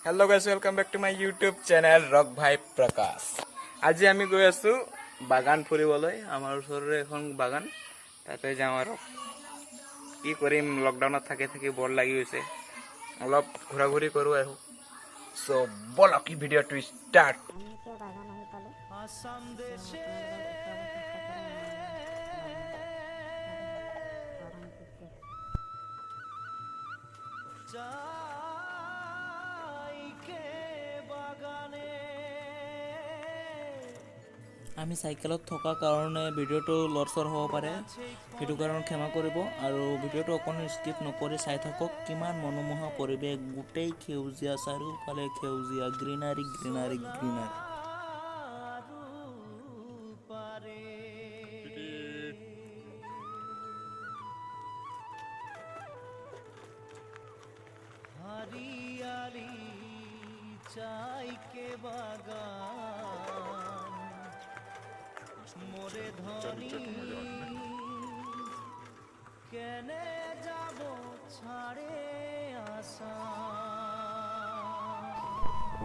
Hello guys, welcome back to my YouTube channel रक भाई प्रकाश। आज आमी गई आसो बागान फुरिबोलै। आमार ओसरे एखन बागान ताते जाम आरो কি কৰিম, লকডাউনত থাকি থাকি বৰ লাগি গৈছে, অলপ ঘূৰা ঘূৰি কৰোঁ আহোঁ। সো ব'লক কি ভিডিঅ'টো ষ্টাৰ্ট। আমি এতিয়া বাগান আহি পালোঁ। আসাম দেশে যাইকে বাগানে আমি সাইকেলত থকা কাৰণে ভিডিঅ'টো লৰচৰ হ'ব পাৰে, সেইটো কাৰণে ক্ষমা কৰিব। আৰু ভিডিঅ'টো অকণমান স্কিপ নকৰি চাই থাকক। কিমান মনোমোহা পৰিৱেশ, গোটেই সেউজীয়া, চাৰিওফালে সেউজীয়া, গ্ৰীনাৰী গ্ৰীনাৰী গ্ৰীনাৰী। हरियाली चाय के बागान मोरे धनी केने जाबो छाड़े आशा।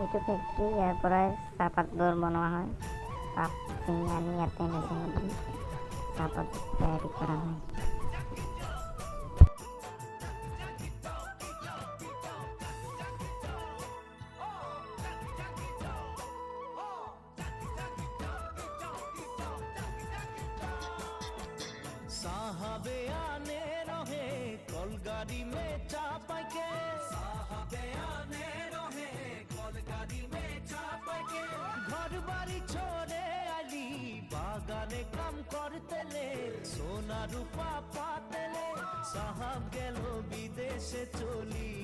এইটো ফেক্টৰী, ইয়াৰ পৰাই চাহপাতবোৰ বনোৱা হয়। চাহ চিঙি আনি ইয়াতে মেচিনত দি চাহপাত তৈয়াৰী কৰা হয়। साहबे आने रहे कलगाड़ी में चापा के, साहबे आने रहे कलगाड़ी में चापा के, घर बाड़ी छोड़े आली बागाने काम करते ले, सोना रूपा पाते ले। साहब गेलो विदेशे चली,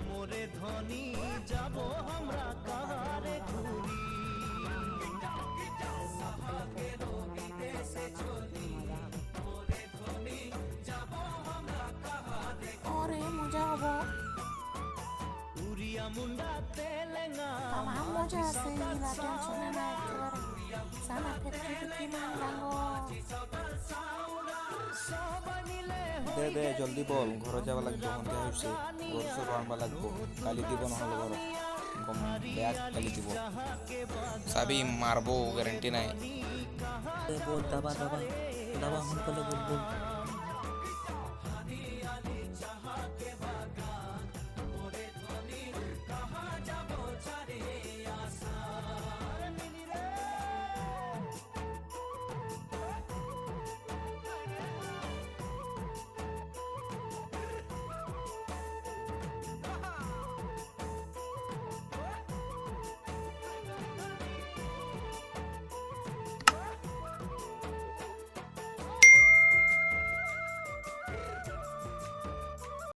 मोरे धनी जाबो हमरा कहारे घूरी। साहब गेलो विदेशे चली, মজা হ'ব, উড়িয়া মুন্ডা তেলেঙ্গা তামাম মজা আছে। এইগিলা টেনচনে নাই একেবাৰে। চানা ফেক্টৰীটো কিমান ডাঙৰ। দে দে জলদি বল, ঘৰত যাব লাগিব, সন্ধিয়া হৈছে। ঘৰ চৰ আনিব লাগিব, গালি দিব নহ'লে ঘৰত, গম বেয়া গালি দিব, চাবি মাৰব, গেৰেণ্টি নাই। বল দাবা দাবা দাবা সোনকালে বল বল।